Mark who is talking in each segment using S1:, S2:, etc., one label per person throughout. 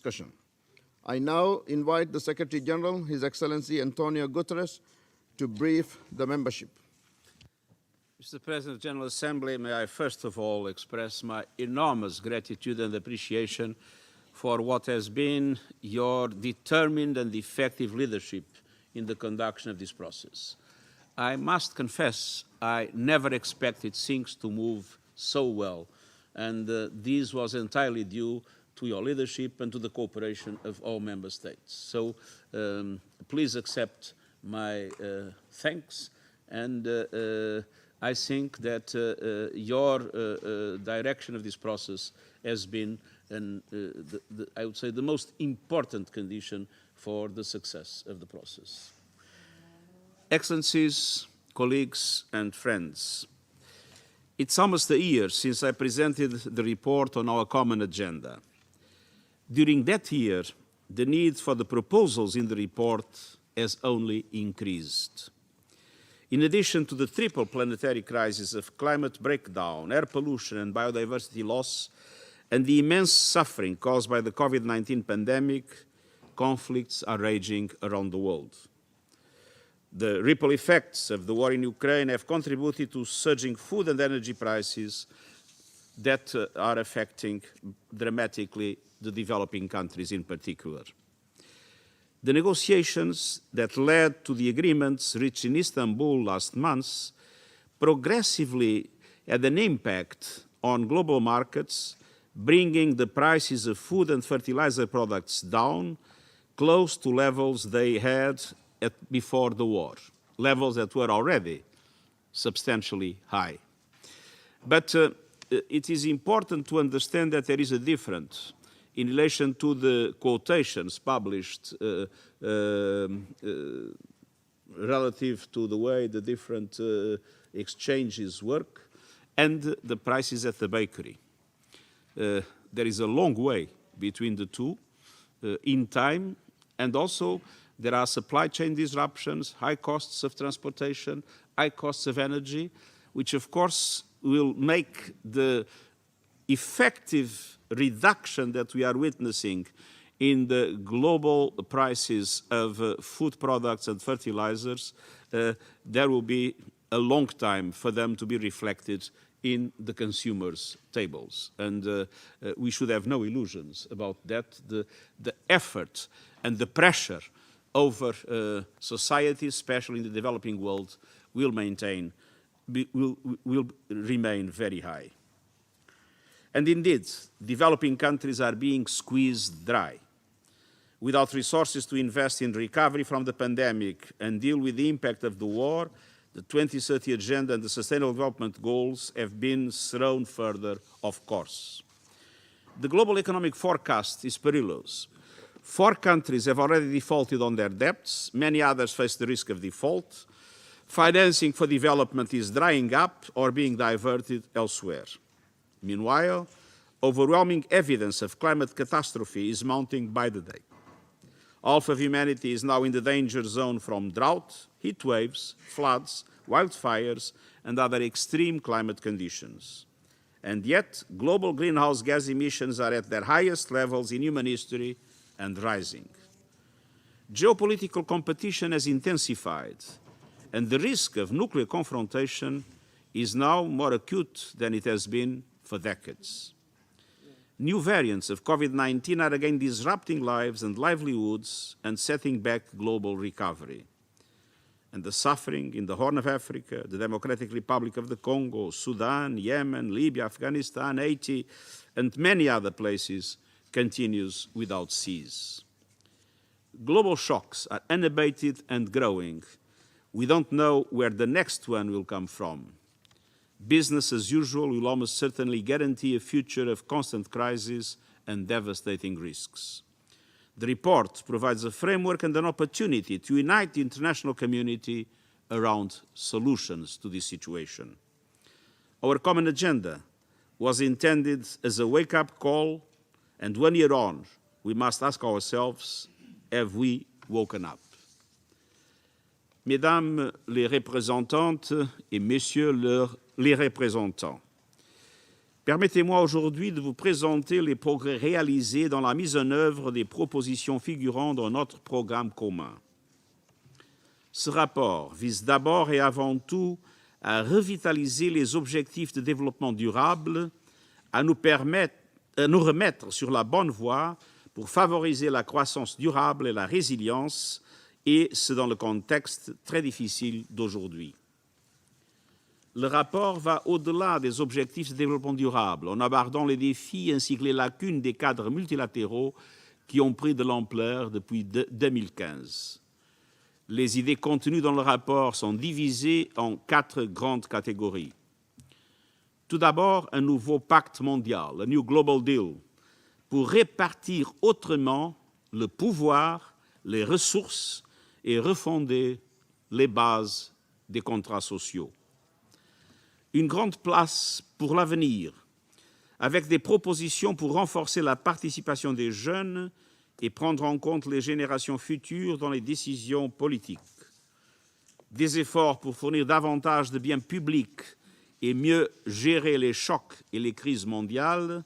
S1: discussion. I now invite the Secretary General, His Excellency António Guterres, to brief the membership.
S2: Mr. President of the General Assembly, may I first of all express my enormous gratitude and appreciation for what has been your determined and effective leadership in the conduction of this process. I must confess, I never expected things to move so well, and this was entirely due to your leadership and to the cooperation of all member states. So please accept my thanks, and I think that your direction of this process has been, I would say, the most important condition for the success of the process. Excellencies, colleagues, and friends, it's almost a year since I presented the report on our common agenda. During that year, the need for the proposals in the report has only increased. In addition to the triple planetary crisis of climate breakdown, air pollution, and biodiversity loss, and the immense suffering caused by the COVID-19 pandemic, conflicts are raging around the world. The ripple effects of the war in Ukraine have contributed to surging food and energy prices that are affecting dramatically the developing countries in particular. The negotiations that led to the agreements reached in Istanbul last month progressively had an impact on global markets, bringing the prices of food and fertilizer products down close to levels they had before the war, levels that were already substantially high. But it is important to understand that there is a difference in relation to the quotations published relative to the way the different exchanges work and the prices at the bakery. There is a long way between the two in time, and also there are supply chain disruptions, high costs of transportation, high costs of energy, which of course will make the effective reduction that we are witnessing in the global prices of food products and fertilizers, there will be a long time for them to be reflected in the consumers' tables. And we should have no illusions about that. The effort and the pressure over society, especially in the developing world, will remain very high. And indeed, developing countries are being squeezed dry. Without resources to invest in recovery from the pandemic and deal with the impact of the war, the 2030 Agenda and the Sustainable Development Goals have been thrown further off course. The global economic forecast is perilous. 4 countries have already defaulted on their debts. Many others face the risk of default. Financing for development is drying up or being diverted elsewhere. Meanwhile, overwhelming evidence of climate catastrophe is mounting by the day. Half of humanity is now in the danger zone from drought, heat waves, floods, wildfires, and other extreme climate conditions. And yet, global greenhouse gas emissions are at their highest levels in human history and rising. Geopolitical competition has intensified, and the risk of nuclear confrontation is now more acute than it has been for decades. New variants of COVID-19 are again disrupting lives and livelihoods and setting back global recovery. And the suffering in the Horn of Africa, the Democratic Republic of the Congo, Sudan, Yemen, Libya, Afghanistan, Haiti, and many other places continues without cease. Global shocks are unabated and growing. We don't know where the next one will come from. Business as usual will almost certainly guarantee a future of constant crisis and devastating risks. The report provides a framework and an opportunity to unite the international community around solutions to this situation. Our common agenda was intended as a wake-up call, and 1 year on, we must ask ourselves, have we woken up? Mesdames les représentantes et Messieurs les représentants, Permettez-moi aujourd'hui de vous présenter les progrès réalisés dans la mise en œuvre des propositions figurant dans notre programme commun. Ce rapport vise d'abord et avant tout à revitaliser les objectifs de développement durable, à nous remettre sur la bonne voie pour favoriser la croissance durable et la résilience, et ce dans le contexte très difficile d'aujourd'hui. Le rapport va au-delà des objectifs de développement durable en abordant les défis ainsi que les lacunes des cadres multilatéraux qui ont pris de l'ampleur depuis 2015. Les idées contenues dans le rapport sont divisées en 4 grandes catégories. Tout d'abord, un nouveau pacte mondial, un New Global Deal, pour répartir autrement le pouvoir, les ressources et refonder les bases des contrats sociaux. Une grande place pour l'avenir, avec des propositions pour renforcer la participation des jeunes et prendre en compte les générations futures dans les décisions politiques. Des efforts pour fournir davantage de biens publics et mieux gérer les chocs et les crises mondiales.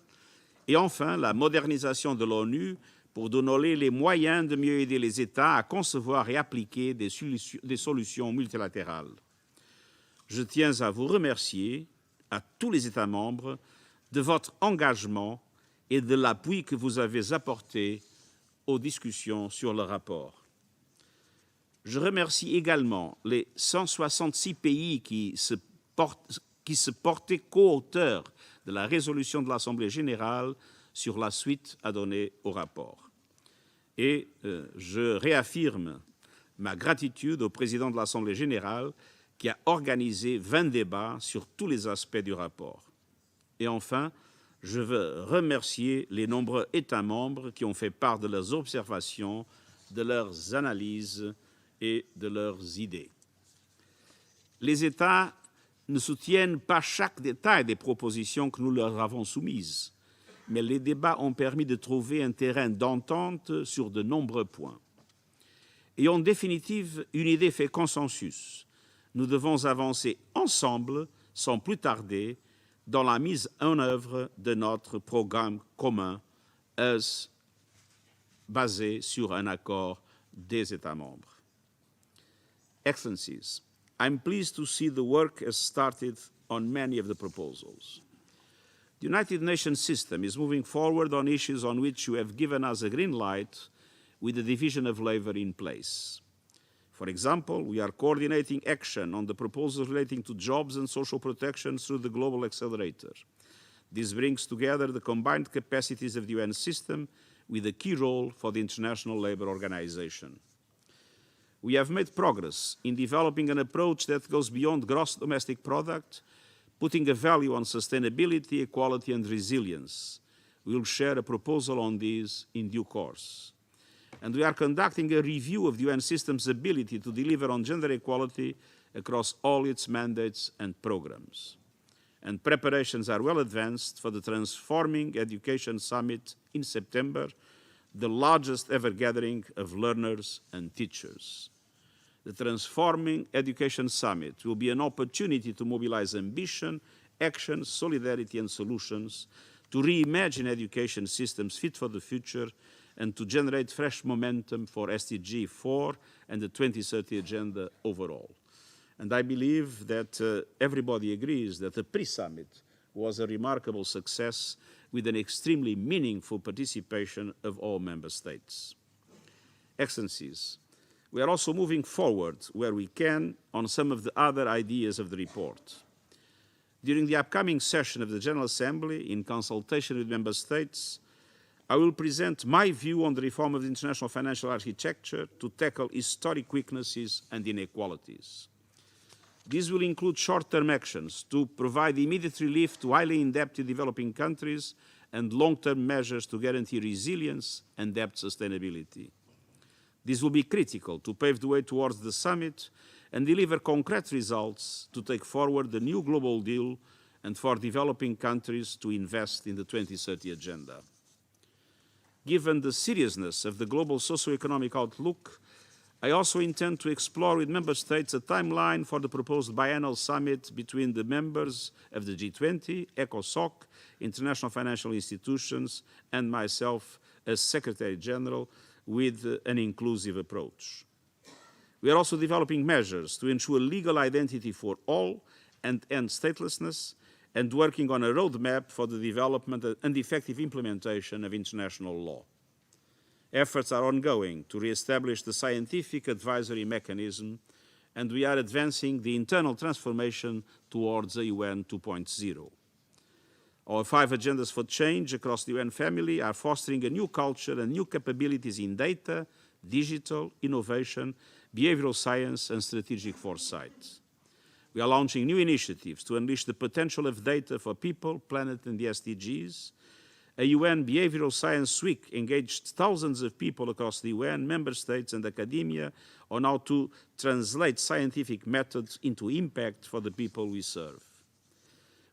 S2: Et enfin, la modernisation de l'ONU pour donner les moyens de mieux aider les États à concevoir et appliquer des solutions multilatérales. Je tiens à vous remercier, à tous les États membres, de votre engagement et de l'appui que vous avez apporté aux discussions sur le rapport. Je remercie également les 166 pays qui se portaient co-auteurs de la résolution de l'Assemblée générale sur la suite à donner au rapport. Et je réaffirme ma gratitude au président de l'Assemblée générale qui a organisé 20 débats sur tous les aspects du rapport. Et enfin, je veux remercier les nombreux États membres qui ont fait part de leurs observations, de leurs analyses et de leurs idées. Les États ne soutiennent pas chaque détail des propositions que nous leur avons soumises, mais les débats ont permis de trouver un terrain d'entente sur de nombreux points. Et en définitive, une idée fait consensus. Nous devons avancer ensemble, sans plus tarder, dans la mise en œuvre de notre programme commun, basé sur un accord des États membres. Excellencies, I'm pleased to see the work has started on many of the proposals. The United Nations system is moving forward on issues on which you have given us a green light with the division of labor in place. For example, we are coordinating action on the proposals relating to jobs and social protection through the Global Accelerator. This brings together the combined capacities of the UN system with a key role for the International Labour Organization. We have made progress in developing an approach that goes beyond gross domestic product, putting a value on sustainability, equality and resilience. We will share a proposal on this in due course. And we are conducting a review of the UN system's ability to deliver on gender equality across all its mandates and programs. And preparations are well advanced for the Transforming Education Summit in September, the largest ever gathering of learners and teachers. The Transforming Education Summit will be an opportunity to mobilize ambition, action, solidarity and solutions to reimagine education systems fit for the future and to generate fresh momentum for SDG 4 and the 2030 Agenda overall. And I believe that everybody agrees that the pre-summit was a remarkable success with an extremely meaningful participation of all member states. Excellencies, we are also moving forward where we can on some of the other ideas of the report. During the upcoming session of the General Assembly, in consultation with member states, I will present my view on the reform of the international financial architecture to tackle historic weaknesses and inequalities. This will include short-term actions to provide immediate relief to highly indebted developing countries and long-term measures to guarantee resilience and debt sustainability. This will be critical to pave the way towards the summit and deliver concrete results to take forward the new global deal and for developing countries to invest in the 2030 Agenda. Given the seriousness of the global socio-economic outlook, I also intend to explore with Member States a timeline for the proposed biennial summit between the members of the G20, ECOSOC, international financial institutions, and myself as Secretary General with an inclusive approach. We are also developing measures to ensure legal identity for all and end statelessness, and working on a roadmap for the development and effective implementation of international law. Efforts are ongoing to re-establish the scientific advisory mechanism, and we are advancing the internal transformation towards a UN 2.0. Our 5 agendas for change across the UN family are fostering a new culture and new capabilities in data, digital, innovation, behavioral science, and strategic foresight. We are launching new initiatives to unleash the potential of data for people, planet, and the SDGs. A UN Behavioral Science Week engaged thousands of people across the UN, member states, and academia on how to translate scientific methods into impact for the people we serve.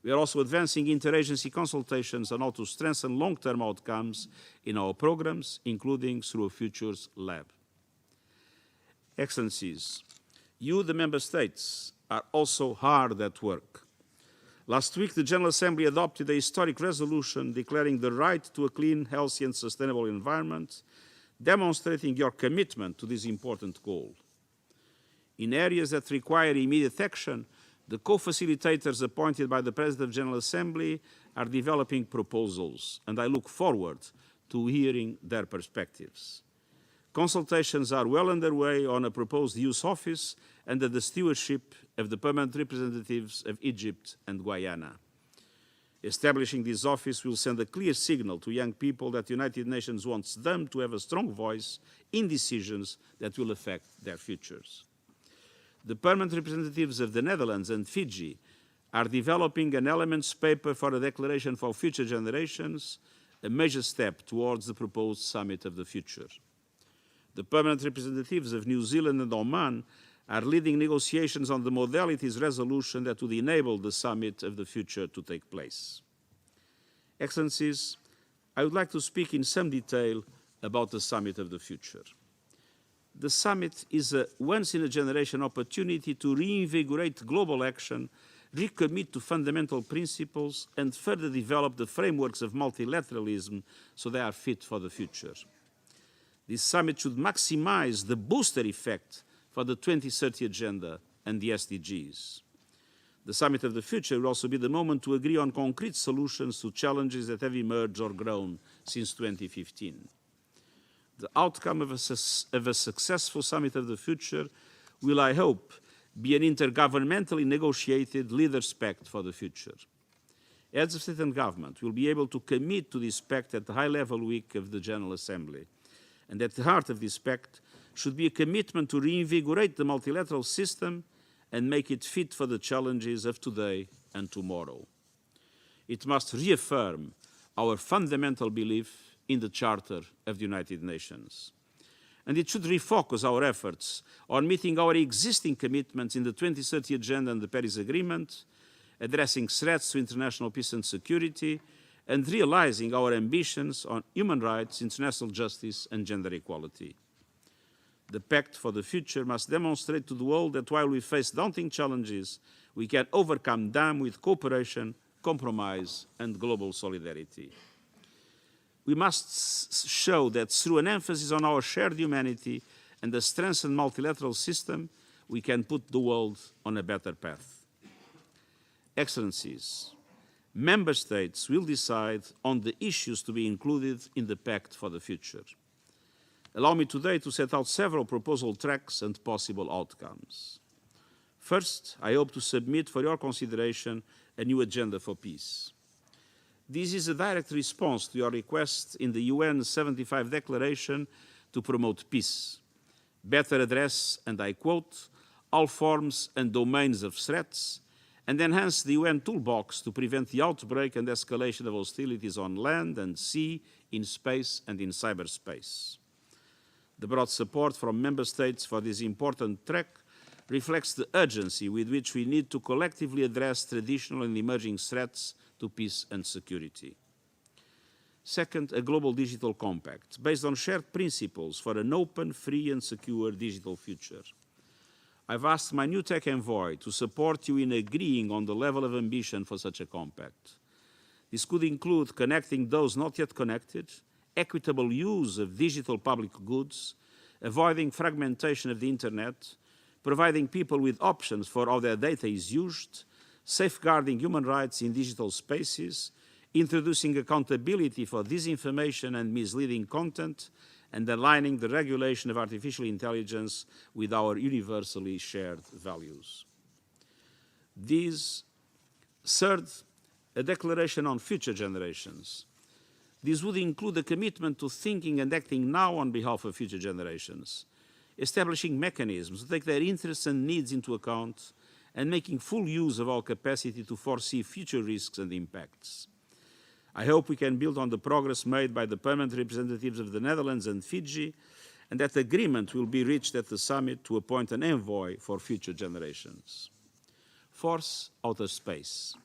S2: We are also advancing interagency consultations on how to strengthen long-term outcomes in our programs, including through a Futures Lab. Excellencies, you, the member states, are also hard at work. Last week, the General Assembly adopted a historic resolution declaring the right to a clean, healthy, and sustainable environment, demonstrating your commitment to this important goal. In areas that require immediate action, the co-facilitators appointed by the President of the General Assembly are developing proposals, and I look forward to hearing their perspectives. Consultations are well underway on a proposed youth office under the stewardship of the permanent representatives of Egypt and Guyana. Establishing this office will send a clear signal to young people that the United Nations wants them to have a strong voice in decisions that will affect their futures. The permanent representatives of the Netherlands and Fiji are developing an elements paper for a declaration for future generations, a major step towards the proposed summit of the future. The permanent representatives of New Zealand and Oman are leading negotiations on the modalities resolution that would enable the summit of the future to take place. Excellencies, I would like to speak in some detail about the summit of the future. The summit is a once-in-a-generation opportunity to reinvigorate global action, recommit to fundamental principles, and further develop the frameworks of multilateralism so they are fit for the future. This summit should maximize the booster effect for the 2030 Agenda and the SDGs. The Summit of the Future will also be the moment to agree on concrete solutions to challenges that have emerged or grown since 2015. The outcome of a successful Summit of the Future will, I hope, be an intergovernmentally negotiated Leaders' Pact for the future. Heads of State and Government will be able to commit to this pact at the high-level week of the General Assembly. And at the heart of this pact should be a commitment to reinvigorate the multilateral system and make it fit for the challenges of today and tomorrow. It must reaffirm our fundamental belief in the Charter of the United Nations. And it should refocus our efforts on meeting our existing commitments in the 2030 Agenda and the Paris Agreement, addressing threats to international peace and security, and realizing our ambitions on human rights, international justice, and gender equality. The Pact for the Future must demonstrate to the world that while we face daunting challenges, we can overcome them with cooperation, compromise, and global solidarity. We must show that through an emphasis on our shared humanity and a strengthened multilateral system, we can put the world on a better path. Excellencies, Member States will decide on the issues to be included in the Pact for the Future. Allow me today to set out several proposal tracks and possible outcomes. First, I hope to submit for your consideration a new agenda for peace. This is a direct response to your request in the UN 75 Declaration to promote peace, better address, and I quote, all forms and domains of threats, and enhance the UN toolbox to prevent the outbreak and escalation of hostilities on land and sea, in space and in cyberspace. The broad support from Member States for this important track reflects the urgency with which we need to collectively address traditional and emerging threats to peace and security. Second, a global digital compact based on shared principles for an open, free and secure digital future. I've asked my new tech envoy to support you in agreeing on the level of ambition for such a compact. This could include connecting those not yet connected, equitable use of digital public goods, avoiding fragmentation of the internet, providing people with options for how their data is used, safeguarding human rights in digital spaces, introducing accountability for disinformation and misleading content, and aligning the regulation of artificial intelligence with our universally shared values. Third, a declaration on future generations. This would include a commitment to thinking and acting now on behalf of future generations, establishing mechanisms to take their interests and needs into account, and making full use of our capacity to foresee future risks and impacts. I hope we can build on the progress made by the permanent representatives of the Netherlands and Fiji, and that agreement will be reached at the summit to appoint an envoy for future generations. Fourth, outer space.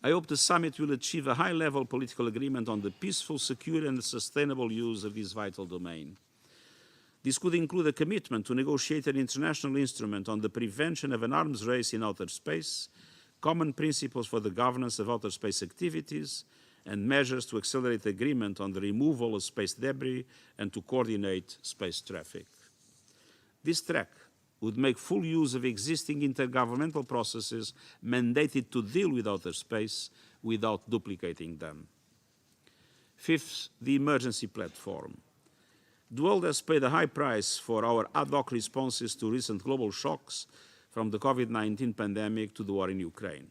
S2: I hope the summit will achieve a high-level political agreement on the peaceful, secure and sustainable use of this vital domain. This could include a commitment to negotiate an international instrument on the prevention of an arms race in outer space, common principles for the governance of outer space activities, and measures to accelerate agreement on the removal of space debris and to coordinate space traffic. This track would make full use of existing intergovernmental processes mandated to deal with outer space without duplicating them. Fifth, the emergency platform. The world has paid a high price for our ad hoc responses to recent global shocks, from the COVID-19 pandemic to the war in Ukraine.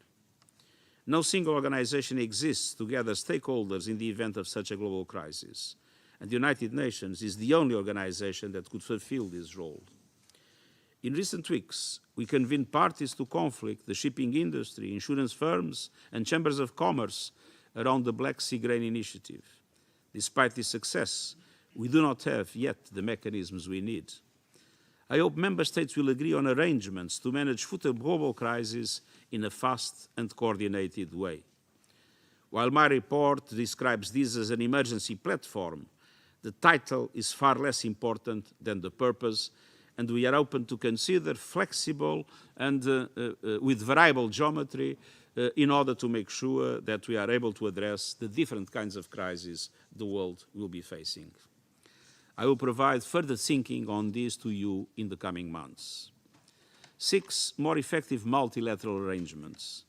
S2: No single organization exists to gather stakeholders in the event of such a global crisis, and the United Nations is the only organization that could fulfill this role. In recent weeks, we convened parties to conflict, the shipping industry, insurance firms, and chambers of commerce around the Black Sea Grain Initiative. Despite this success, we do not have yet the mechanisms we need. I hope member states will agree on arrangements to manage future global crises in a fast and coordinated way. While my report describes this as an emergency platform, the title is far less important than the purpose, and we are open to consider flexible and with variable geometry in order to make sure that we are able to address the different kinds of crises the world will be facing. I will provide further thinking on this to you in the coming months. 6, more effective multilateral arrangements.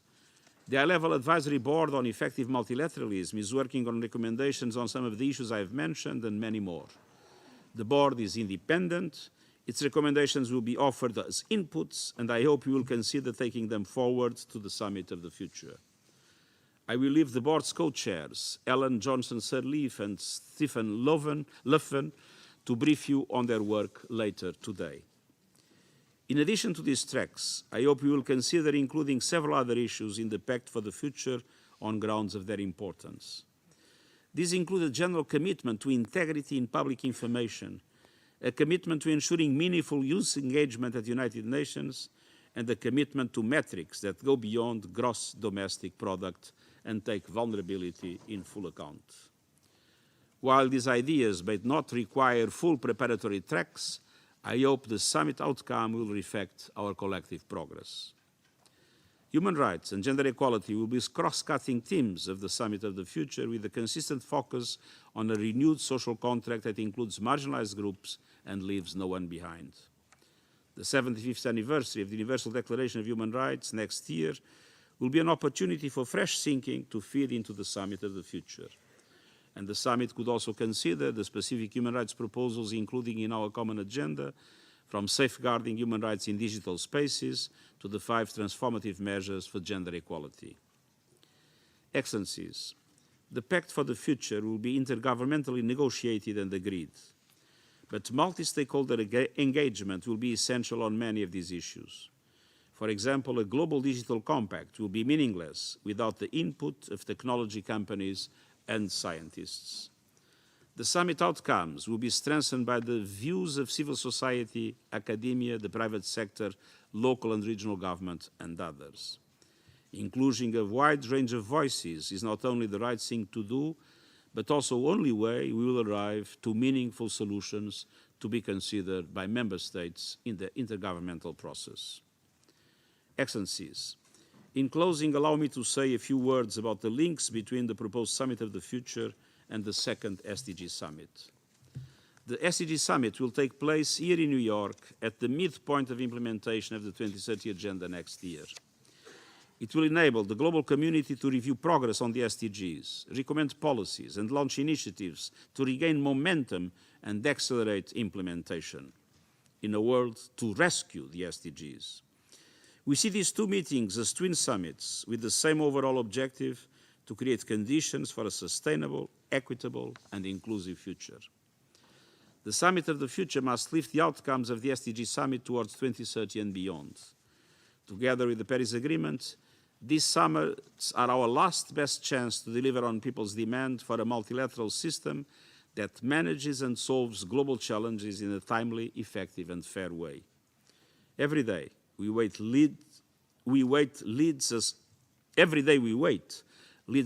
S2: The high-level advisory board on effective multilateralism is working on recommendations on some of the issues I have mentioned and many more. The board is independent. Its recommendations will be offered as inputs, and I hope you will consider taking them forward to the summit of the future. I will leave the board's co-chairs, Ellen Johnson-Sirleaf and Stephen Luffen, to brief you on their work later today. In addition to these tracks, I hope you will consider including several other issues in the Pact for the Future on grounds of their importance. These include a general commitment to integrity in public information, a commitment to ensuring meaningful youth engagement at the United Nations, and a commitment to metrics that go beyond gross domestic product and take vulnerability in full account. While these ideas may not require full preparatory tracks, I hope the summit outcome will reflect our collective progress. Human rights and gender equality will be cross-cutting themes of the Summit of the Future, with a consistent focus on a renewed social contract that includes marginalized groups and leaves no one behind. The 75th anniversary of the Universal Declaration of Human Rights next year will be an opportunity for fresh thinking to feed into the Summit of the Future. And the summit could also consider the specific human rights proposals including in our common agenda, from safeguarding human rights in digital spaces to the 5 transformative measures for gender equality. Excellencies, the Pact for the Future will be intergovernmentally negotiated and agreed, but multi-stakeholder engagement will be essential on many of these issues. For example, a global digital compact will be meaningless without the input of technology companies and scientists. The summit outcomes will be strengthened by the views of civil society, academia, the private sector, local and regional government, and others. Including a wide range of voices is not only the right thing to do, but also only way we will arrive to meaningful solutions to be considered by member states in the intergovernmental process. Excellencies, in closing, allow me to say a few words about the links between the proposed Summit of the Future and the second SDG Summit. The SDG Summit will take place here in New York at the midpoint of implementation of the 2030 Agenda next year. It will enable the global community to review progress on the SDGs, recommend policies, and launch initiatives to regain momentum and accelerate implementation. In a word, to rescue the SDGs. We see these two meetings as twin summits with the same overall objective: to create conditions for a sustainable, equitable, and inclusive future. The Summit of the Future must lift the outcomes of the SDG Summit towards 2030 and beyond. Together with the Paris Agreement, these summits are our last best chance to deliver on people's demand for a multilateral system that manages and solves global challenges in a timely, effective, and fair way. Every day we wait leads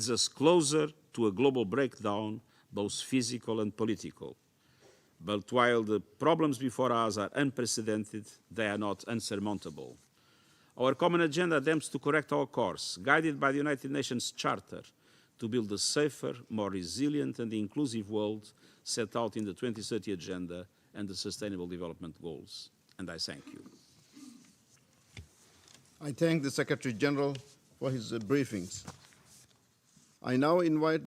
S2: us closer to a global breakdown, both physical and political. But while the problems before us are unprecedented, they are not unsurmountable. Our common agenda attempts to correct our course, guided by the United Nations Charter, to build a safer, more resilient and inclusive world set out in the 2030 Agenda and the Sustainable Development Goals. And I thank you.
S1: I thank the Secretary General for his briefings. I now invite